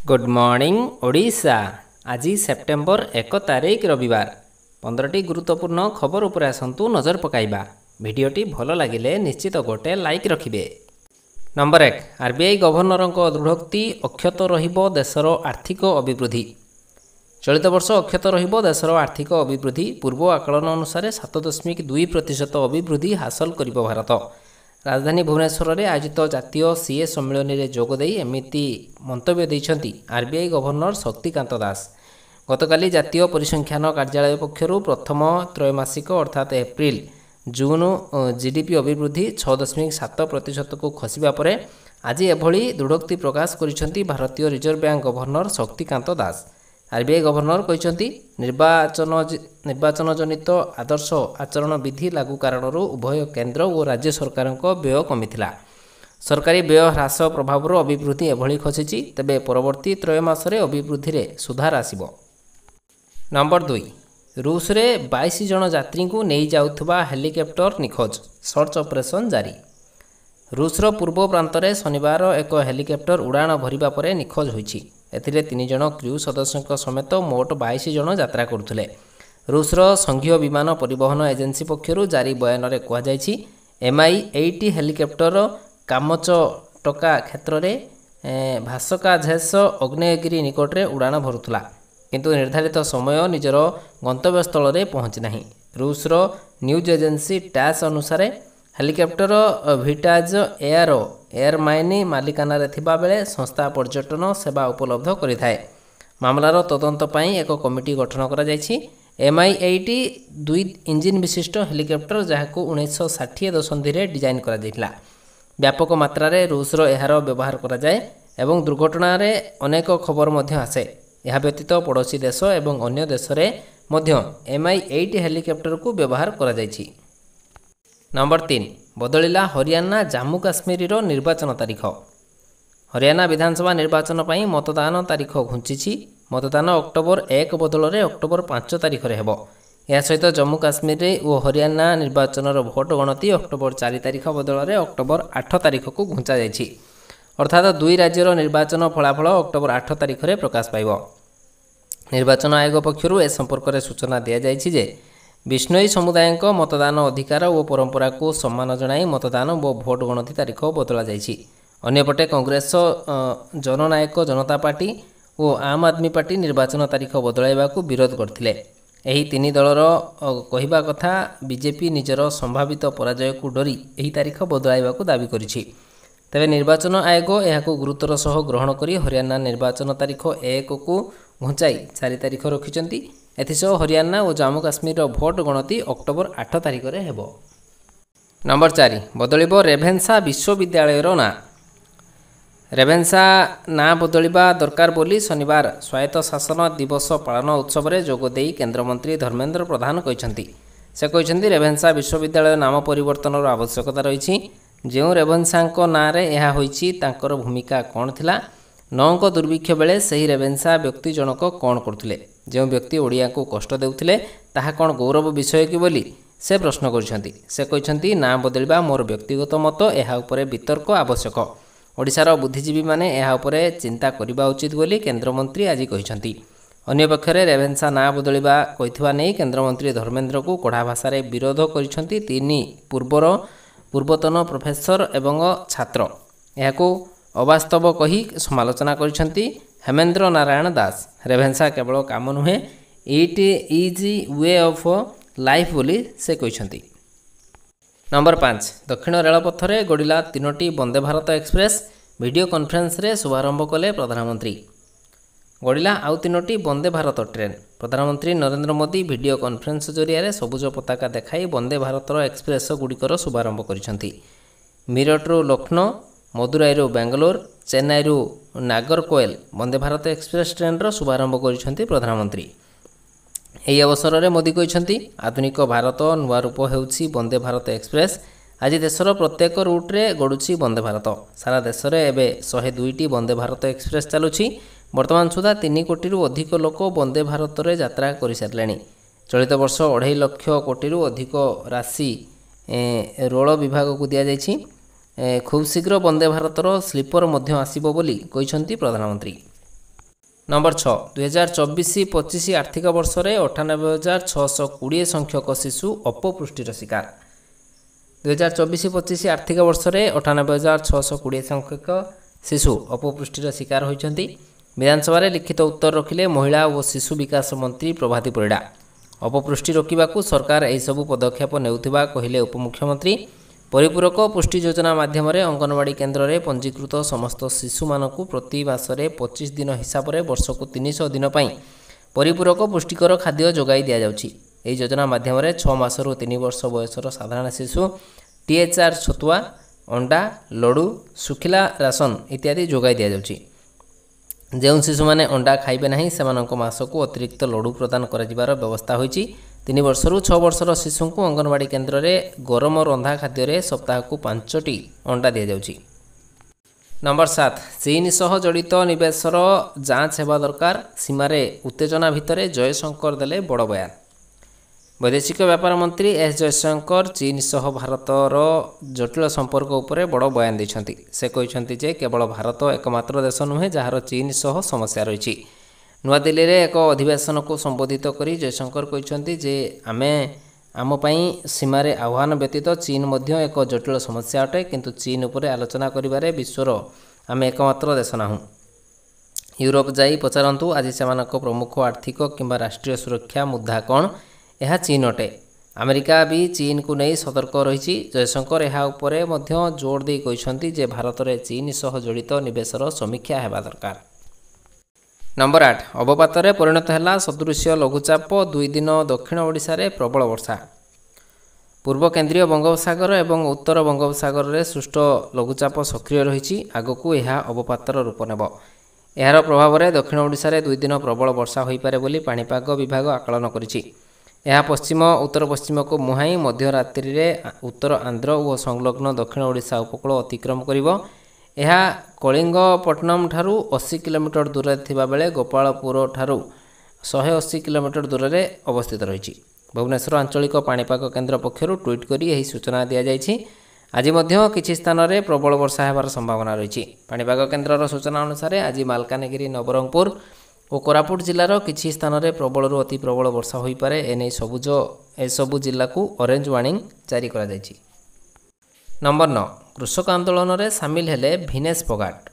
Good morning Odisha. आज September 1 तारिख रविवार 15टी गुरुत्वपूर्ण खबर उपर आसतु नजर पकाइबा। भिडियोटी भल लगिले निश्चित गोटे लाइक रखिबे। नंबर 1 आरबीआई गवर्नर दृढ़ोक्ति अक्षत रहिबो देशर आर्थिक अभिवृद्धि। चलित वर्ष अक्षत रहिबो देशर आर्थिक अभिवृद्धि। पूर्व आकलन अनुसार 7.2% अभिवृद्धि हासिल करिबो भारत। राजधानी भुवनेश्वर में आयोजित जातीय सीए सम्मेलन में जोगदे एमिति मंतव्य देइछन्ति आरबीआई गवर्नर शक्तिकांत दास। गतकाली जातीय परिसंख्यान कार्यालय पक्षरु प्रथम त्रैमासिक अर्थात एप्रिल जून जीडीपी अभिवृद्धि 6.7% को खसिबा परे आज एभली दृढ़ोक्ति प्रकाश करिसन्ति भारतीय reserve bank governor Shaktikanta Das. RBI governor कहते निर्वाचन जनित आदर्श आचरण विधि लागू कारण उभय केन्द्र और राज्य सरकार व्यय कमिथिला। सरकारी व्यय ह्रास प्रभाव अभिवृद्धि एभली खसी तेबे परवर्ती त्रयमासरे अभिवृद्धि रे सुधार आसिबो। नंबर 2 रूस रे 22 जन यात्री को नहीं जाउथबा हेलिकॉप्टर निखोज, सर्च ऑपरेशन जारी। रूसर पूर्व प्रांत में शनिवार एक हेलिकॉप्टर उड़ाण भरिबा परे निखोज होइछि। एथिरे 3 जन क्रू सदस्यों समेत मोट 22 जन यात्रा करुथिले। रूसर संघीय विमान परिवहन एजेंसी पक्षरु जारी बयान में कहुଯାଇଛି MI-80 हेलिकॉप्टर कामचटका क्षेत्र में भास्का झेस अग्नेयगिरी निकट में उड़ाण भरुला किंतु निर्धारित समय निजर गंतव्यस्थल में पहुँची नहीं। रूसर न्यूज एजेंसी टास अनुसार हेलिकॉप्टर विटाज एयरमाइन मालिकाना थिबा बेले संस्था पर्यटन सेवा उपलब्ध करिथाए। मामलार तदंत पई एक कमिटी गठन करा जायछि। MI-80 2 इंजिन विशिष्ट हेलिकॉप्टर जहाको 1960 दशंधि रे डिजाइन करा जायतिला। व्यापक मात्रा रे रूसर एहार व्यवहार करा जाय एवं दुर्घटना रे अनेक खबर मध्य आसे। यह व्यतीत पड़ोशी देश एवं अन्य देश रे मध्य MI-80 हेलिकॉप्टर को व्यवहार करा जायछि। नंबर 3 बदलिला हरियाणा जम्मू काश्मीर निर्वाचन तारीख। हरियाणा विधानसभा निर्वाचन पर मतदान तारीख घुंची। मतदान अक्टोबर 1 बदल में अक्टोबर 5 तारीख में हेबो। यह सहित जम्मू काश्मीर और हरियाणा निर्वाचन भोट गणति अक्टोबर 4 तारीख बदल में अक्टोबर 8 तारीख को घुंचा जायछि। अर्थात दुई राज्यर निर्वाचन फलाफल अक्टोबर 8 तारीख में प्रकाश पाइब। निर्वाचन आयोग पक्षरु ए संपर्क में सूचना दिया जायछि जे विष्णोई समुदाय मतदान अधिकार और परंपरा को सम्मान जनाई मतदान और भोट गणति तारीख बदला जायछि। अन्यपटे कांग्रेस जननायक जनता पार्टी और आम आदमी पार्टी निर्वाचन तारीख बदलाइबा को विरोध करथिले। एही तीन दलर कहिबा कथा बीजेपी निजर संभावित पराजय को डरी एही तारीख बदलाइबा को दाबी करिछि। तेबे निर्वाचन आयोग एहाको गुरुतर सह ग्रहण करी हरियाणा निर्वाचन तारीख 1 को घुंचाई 4 तारीख रखिछन्ति। एथिसह हरियाणा और जम्मू काश्मीर भोट गणति अक्टोबर 8 तारीख में हेबो। नंबर 4 बदलिबो रेभेन्सा विश्वविद्यालयर ना। रेभेन्सा ना बदलिबा दरकार बोली शनिवार स्वायत्त शासन दिवस पालन उत्सव में जोगदे केन्द्रमंत्री धर्मेन्द्र प्रधान कहते। से कहते रेभेन्सा विश्वविद्यालय नाम परिवर्तन आवश्यकता रही। जो रेभेन्सा ना यह होइछि तांकर भूमिका कौन थिला? 9 दुर्भिक्ष बेले सही रेभेन्सा व्यक्ति जनक कौन करथिले? जो व्यक्ति ओडिया को कष्ट देउथिले ताहा कौन गौरव विषय कि बोली से प्रश्न करछन्ति। से कहछन्ति ना बदलिबा मोर व्यक्तिगत मत, एहा उपरे वितर्क आवश्यक। ओडिशार बुद्धिजीवी माने एहा उपरे चिंता करिबा उचित बोली केन्द्रमंत्री आज कहछन्ति। अन्य पक्षरे रेभेन्सा ना बदलिबा कहिथबा नै केन्द्रमंत्री धर्मेन्द्र को कड़ा भाषा रे विरोध करछन्ति। 3 पूर्वतन प्रोफेसर एवं छात्र एहाको अवास्तव कही समालोचना करछन्ति। हेमेन्द्र नारायण दास रेभेन्सा केवल काम नुहे, it is way of life बोली से कहछन्ति। नंबर 5 दक्षिण रेलपथ में गड़िला 3टी Vande Bharat express. Video conference रे शुभारंभ कले प्रधानमंत्री। गड़िला आउ 3टी वंदे भारत ट्रेन। प्रधानमंत्री नरेंद्र मोदी वीडियो कॉन्फ्रेंस जरिया सबुज पताका देखाई वंदे भारत एक्सप्रेस गुड़िकर शुभारंभ करिसेंति। मीरठरू लखनऊ, मदुराईरू बेंगलोर, चेन्नईरू नागरकोइल वंदे भारत एक्सप्रेस ट्रेन शुभारंभ करिसेंति प्रधानमंत्री। ଏହି ଅବସରରେ ମୋଦି କହିଛନ୍ତି ଆଧୁନିକ ଭାରତ ନୂଆ ରୂପ ହେଉଛି ବନ୍ଦେ ଭାରତ ଏକ୍ସପ୍ରେସ୍। ଆଜି ଦେଶର ପ୍ରତ୍ୟେକ ରୁଟ୍ରେ ଗଡ଼ୁଛି ବନ୍ଦେ ଭାରତ। ସାରା ଦେଶରେ ଏବେ 102ଟି ବନ୍ଦେ ଭାରତ ଏକ୍ସପ୍ରେସ୍ ଚାଲୁଛି। ବର୍ତ୍ତମାନ ସୁଦ୍ଧା 3 କୋଟିରୁ ଅଧିକ ଲୋକ ବନ୍ଦେ ଭାରତରେ ଯାତ୍ରା କରିସାରିଲେଣି। ଚଳିତ ବର୍ଷ 2.5 ଲକ୍ଷ କୋଟିରୁ ଅଧିକ ରାଶି ରେଳ ବିଭାଗକୁ ଦିଆଯାଇଛି। खूब शीघ्र वंदे भारतर स्लीपर आसब बोली प्रधानमंत्री। नंबर 6 2024-25 आर्थिक वर्ष में 98,620 संख्यक शिशु अपपुष्टिर शिकार। 2024-25 आर्थिक वर्ष में 98,620 संख्यक शिशु अपपुष्टिर शिकार होती। विधानसभा लिखित उत्तर रखिले महिला और शिशु विकास मंत्री प्रभाती परिड़ा। अपपुष्टि रोकने सरकार यह पदक्षेप नेउथिबा कहिले उपमुख्यमंत्री। परिपूरक पुष्टि योजना माध्यम अंगनवाड़ी केन्द्र में पंजीकृत समस्त शिशु मानक प्रति मासरे 25 दिन हिसाब से वर्ष को 300 दिन परिपूरक पुष्टिकर खाद्य जोगाई दि जाउछि। ଏହି ଯୋଜନା ମାଧ୍ୟମରେ 6 ମାସରୁ 3 ବର୍ଷ ବୟସର ସାଧାରଣ ଶିଶୁ THR ଛତୁଆ, ଅଣ୍ଡା, ଲଡ଼ୁ, ଶୁଖିଲା ରାସନ ଇତ୍ୟାଦି ଯୋଗାଇ ଦିଆଯାଉଛି। ଯେଉଁ ଶିଶୁମାନେ ଅଣ୍ଡା ଖାଇବେ ନାହିଁ ସେମାନଙ୍କ ମାସକୁ ଅତିରିକ୍ତ ଲଡ଼ୁ ପ୍ରଦାନ କରାଯିବାର ବ୍ୟବସ୍ଥା ହୋଇଛି। 3 ବର୍ଷରୁ 6 ବର୍ଷର ଶିଶୁଙ୍କୁ ଅଙ୍ଗନବାଡ଼ି କେନ୍ଦ୍ରରେ ଗରମ ରନ୍ଧା ଖାଦ୍ୟରେ ସପ୍ତାହକୁ 5ଟି ଅଣ୍ଡା ଦିଆଯାଉଛି। नंबर 7 चीन सह जड़ित निवेशर जांच हेबा दरकार। सीमारे उत्तेजना भितर जयशंकर देले बड़ बयान। वैदेशिक व्यापार मंत्री एस जयशंकर चीन सह भारतर जटिल संपर्क उपरे बड़ बयान देछंती। से कहते जे केवल भारत एकमात्र देश नुहे जार चीन सह समस्या रही। नुआदिल्ली रे एक अधिवेशन को संबोधित करी जयशंकर कहते जे आम सीमारे आह्वान व्यतीत चीन मध्य एक जटिल समस्या अटे, किंतु चीन उपरे आलोचना करिबारे विश्वर आम एकमात्र देश नाहु। यूरोप जाई पचारंतु आज सेमानक प्रमुख आर्थिक किंबा राष्ट्रीय सुरक्षा मुद्दा कौन, यह चीन अटे। अमेरिका भी चीन को नहीं सतर्क रही। जयशंकर यह उपरे मध्य जोर दे कहते जे भारत में चीन सह जड़ित निवेशर समीक्षा हेबा दरकार। नंबर 8 अवपात परिणत है सदृश्य लघुचाप। 2 दिन दक्षिण ओडिशा रे प्रबल वर्षा। पूर्व केंद्रीय बंगोपसागर एवं उत्तर बंगोपसागर रे सृष्ट लघुचाप सक्रिय रही। आगकू यह अवपातर रूप नेब। यार प्रभाव में दक्षिण ओडिशा रे 2 दिन प्रबल वर्षा हो पारे बोली पाणीपाग विभाग आकलन करिछि। यह पश्चिम उत्तर पश्चिम को मुहाई मध्यरात्रि रे उत्तर आंध्र और संलग्न दक्षिण ओडिशा उपकूल अतिक्रम करिवो। यह कलिंगपट्टनम ठारू 80 किलोमीटर दूर थिबा बेले गोपालपुर ठारू 180 किलोमीटर दूर रे अवस्थित रही। भुवनेश्वर आंचलिक पाणीपाग केन्द्र पक्षर ट्वीट करी यही सूचना दि जाइछि। आज मध्य किछि स्थान रे प्रबल वर्षा हेबार संभावना रही। पाणीपाग केन्द्रर सूचना अनुसार आज मालकानगिरी, नवरंगपुर और कोरापुट जिलार किछि स्थान रे प्रबल अति प्रबल वर्षा हो पारे। एने सबु जिला को ऑरेंज वार्निंग जारी करा जाइछि। नंबर 9 कृषक आंदोलन में सामिल हेले भिनेश फोगाट।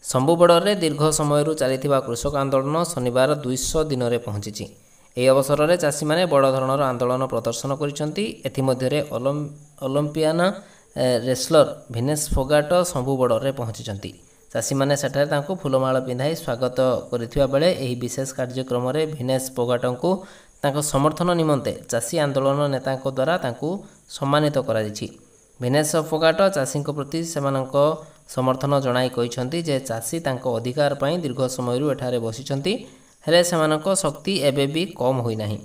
शंभुबड़ में दीर्घ समय चली कृषक आंदोलन शनिवार 200 दिन में पहुंची। यह अवसर में चाषी मैंने बड़ धरणर आंदोलन प्रदर्शन कर ओलंपियान रेसलर भिनेश फोगाट शंभुबड़ में पहुंची। चाषी मैंने सेठारे फूलमाल पिंधाई स्वागत करथिबा बेले एही विशेष कार्यक्रम में भिनेश फोगाट को समर्थन निमंते चाषी आंदोलन नेता द्वारा सम्मानित करा जायछि। भिनेश फोगाट चाषी प्रति सेमानक समर्थन जणाई कहते जे चाषी तांको अधिकार पाई दीर्घ समय एठारे बसिचंती, हेले सेमानक शक्ति एबे भी कम होई नाही।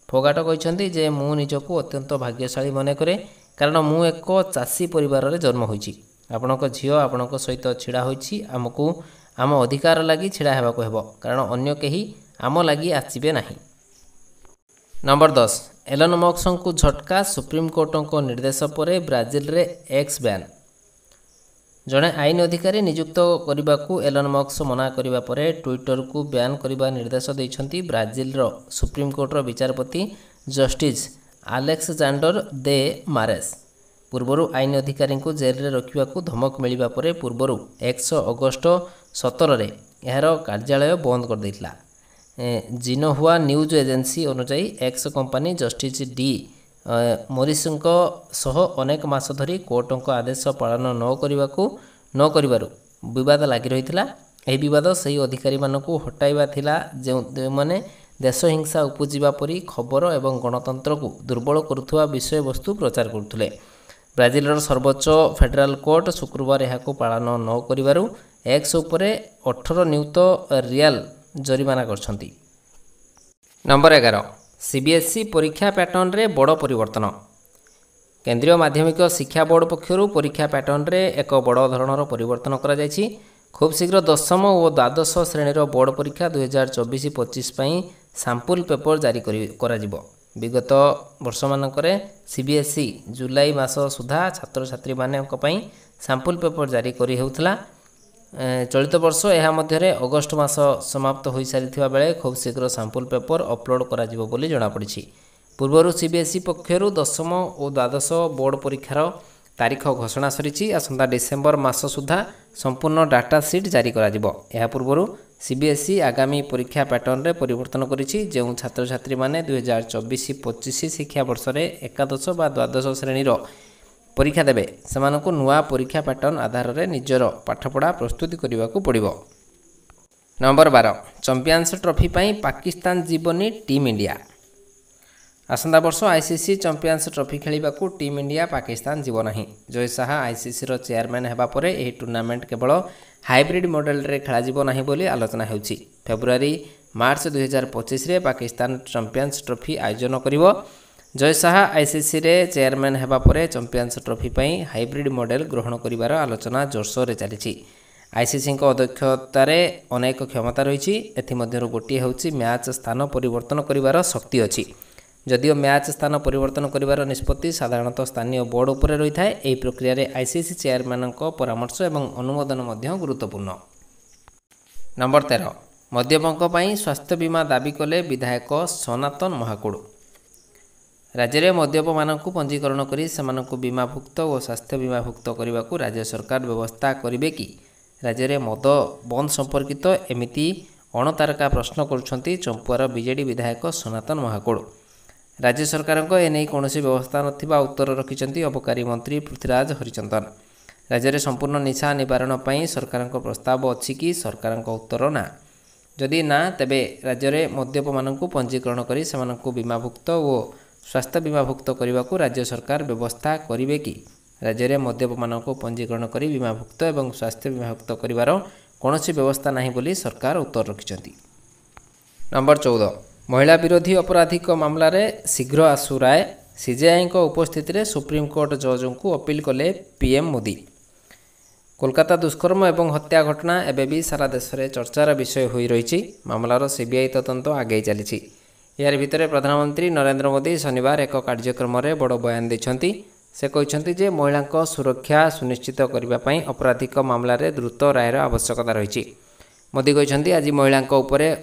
फोगाट कहते जे मु निजको अत्यंत भाग्यशाली मने करे, कारण मु एक चाषी परिवार रे जन्म होईची। आपणक झियो आपणक सहित छिड़ा होईची। आमको आम अधिकार लागि छिड़ा हेबाको हेबो, कारण अन्य केही आम लागि आसीबे नाही। नंबर 10 एलन मस्क को झटका। सुप्रीम कोर्ट निर्देश पर ब्राजिल रे एक्स बैन। जड़े आईन अधिकारी नियुक्त करने को एलन मस्क मना करने पर ट्विटर को बैन करने निर्देश देइछंती ब्राजिल रो सुप्रीम कोर्ट रो विचारपति जस्टिस अलेक्सांडर दे मारेस। पूर्वर आईन अधिकारी को जेल रे रखा धमक मिलवा पर पूर्वर एक्स अगस्ट 17 रे यार कार्यालय बंद कर देइथिला। जिनहुआ न्यूज एजेंसी अनुसार एक्स कंपनी जस्टिस डी मोरिसको सह अनेक मास धरी कोर्ट आदेश पालन न करिबारु विवाद लगी रही। यह विवाद सही अधिकारी मानकु हटाइबा थिला जो माने देश हिंसा उपजिबा परी खबर एवं गणतंत्र को दुर्बल करुवा विषय वस्तु प्रचार करुले। ब्राजिलर सर्वोच्च फेडराल कोर्ट शुक्रवार यह पालन न करिबारु एक्स उपरे 18 नियुत रियाल जरिमाना करछंती। नंबर 11 सीबीएसई परीक्षा पैटर्न रे बड़ परिवर्तन। केंद्रीय माध्यमिक शिक्षा बोर्ड पक्षर परीक्षा पैटर्न रे एक बड़ धरणर परिवर्तन करा जायछि। खूब शीघ्र 10वीं और द्वादश श्रेणीर बोर्ड परीक्षा 2024-25 पई सैंपल पेपर जारी करा जिवो। विगत वर्ष मानकरे सीबीएसई जुलाई मास सुधा छात्र छात्री मानक पई सैंपल पेपर जारी करी हेउथला। चलित वर्ष यह मध्य अगस्ट मास समाप्त हो सारी बेले खूब शीघ्र सैंपल पेपर अपलोड करा जଣାपड़ी। पूर्वर सीबीएसई पक्षर 10वीं और द्वादश बोर्ड परीक्षार तारीख घोषणा सरी आसंता डिसेम्बर मास सुधा संपूर्ण डाटा सीट जारी करा पूर्व सीबीएसई आगामी परीक्षा पैटर्न रे परिवर्तन करिछि। जो छात्र छात्री माने 2024-25 शिक्षा वर्ष रे एकादश बा द्वादश श्रेणी परीक्षा देबे सेमानकु नुआ परीक्षा पैटर्न आधार रे निजर पाठपढ़ा प्रस्तुति करने को पड़िबो। नंबर 12 चैंपियंस ट्रॉफी पई पाकिस्तान जीवनी टीम इंडिया। आसंता वर्ष आईसीसी चैंपियंस ट्रॉफी खेलिबाकू टीम इंडिया पाकिस्तान जीव नाही। जय शाह आईसीसी रो चेयरमैन हेबा परे एही टूर्नामेंट केवल हाइब्रिड मॉडल रे खेला जीव नाही बोली आलोचना हेउछि। फेब्रुआरी मार्च 2025 रे पाकिस्तान चैंपियंस ट्रॉफी आयोजन करिवो। जय शाह आईसीसी रे चेयरमैन हेबा परे चैंपियंस ट्रॉफी पई हाइब्रिड मॉडल ग्रहण करिवार आलोचना जोरसोर रे चलिछि। आईसीसी अध्यक्षतार अनेक क्षमता रही एमध्य गोटे हूँ मैच स्थान परिवर्तन करिवार शक्ति अच्छी। जदिओ मैच स्थान परिवर्तन करिवार निष्पत्ति साधारणतः स्थानीय बोर्ड उपर रही है। यह प्रक्रिया रे आईसीसी चेयरमैन परामर्श और अनुमोदन गुरुत्वपूर्ण। नंबर 13 मद्यपंक पई स्वास्थ्य बीमा दाबी कले विधायक सनातन महाकुड़। राज्य में मद्यप मानक पंजीकरण करी सेमानकु बीमाभुक्त और स्वास्थ्य बीमाभुक्त करने को राज्य सरकार व्यवस्था करेंगे कि राज्य में मद बंद संपर्कित एमिति अणतारका प्रश्न करुछंती चंपुआर बीजेडी विधायक सनातन महाकुड़। राज्य सरकार एने कौन व्यवस्था नथिबा उत्तर रखिंट अबकारी मंत्री पृथ्वीराज हरिचंदन। राज्य में संपूर्ण निशा निवारण पर सरकार प्रस्ताव अच्छी कि सरकार उत्तर ना। जदि ना तेबे राज्य में मद्यप मानक पंजीकरण करी सेमानकु बीमाभुक्त और स्वास्थ्य बीमाभुक्त करने को राज्य सरकार व्यवस्था करेंगे कि राज्य में मद्यप मानक पंजीकरण करी बीमाभुक्त और स्वास्थ्य बीमाभुक्त करिवार कौन व्यवस्था नहीं बोली सरकार उत्तर रखिंट। नंबर 14 महिला विरोधी अपराधिक मामला रे शीघ्र आसु राय। सीजेआई उपस्थित रे सुप्रीमकोर्ट जज को अपील कले पीएम मोदी। कोलकाता दुष्कर्म और हत्या घटना एवं भी सारा देश में चर्चार विषय हो रही। मामलार सीबीआई तदंत आगे चली। यार भितर प्रधानमंत्री नरेंद्र मोदी शनिवार एक कार्यक्रम में बड़ बयान देछंती। से कहते जे महिला सुरक्षा सुनिश्चित करने आपराधिक मामला रे द्रुत रायर आवश्यकता रही। मोदी कहते आज महिला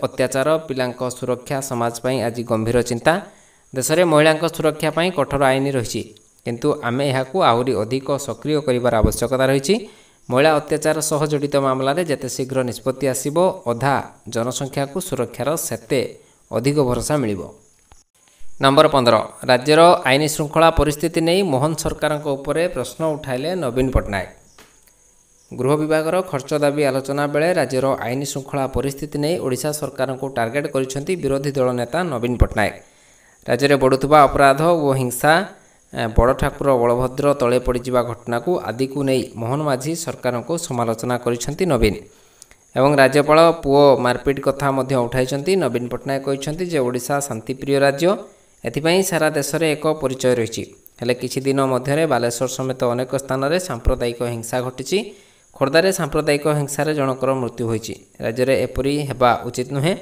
अत्याचार पिला सुरक्षा समाज पई आज गंभीर चिंता। देश में महिला सुरक्षा पई कठोर आईन रही किंतु आमे एहाकू आहुरी अधिक सक्रिय करिवार आवश्यकता रही। महिला अत्याचार सह जड़ित मामला रे जेते शीघ्र निष्पत्ति आसिबो अधा जनसंख्या को सुरक्षार सेते अधिक भरोसा मिलिबो। नंबर 15 राज्यर आईन श्रृंखला परिस्थिति नहीं मोहन सरकार उपरे प्रश्न उठाइले नवीन पट्टनायक। गृह विभागर खर्च दाबी आलोचना बेले राज्यर आईन श्रृंखला परिस्थिति नहीं ओडिशा सरकार को टार्गेट करिसेंती विरोधी दल नेता नवीन पट्टनायक। राज्य में बढ़ुवा अपराध और हिंसा बड़ ठाकुर बलभद्र तले पड़जा घटना को आदि को नहीं मोहन माझी सरकार को समालोचना करिसेंती नवीन। एवं राज्यपाल पुओ मारपिट कथा मध्य उठाई। नवीन पट्टनायक कहते जे ओडिशा शांतिप्रिय राज्य एथिपाई सारा देश में एक परिचय रही। हेले किछि दिन मध्य बालेश्वर समेत अनेक स्थान में सांप्रदायिक हिंसा घटी। खोर्धार सांप्रदायिक हिंसार जनकर मृत्यु होईछि। राज्य में एपरी हेबा उचित नुहे।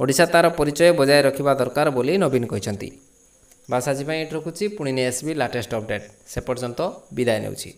ओडिशा तार परिचय बजाय रखिबा दरकार बोली नवीन कहते। बास आज रखुछि पुणी नहीं आसबि लाटेस्ट अपडेट से पर्यंत विदाय नेउछि।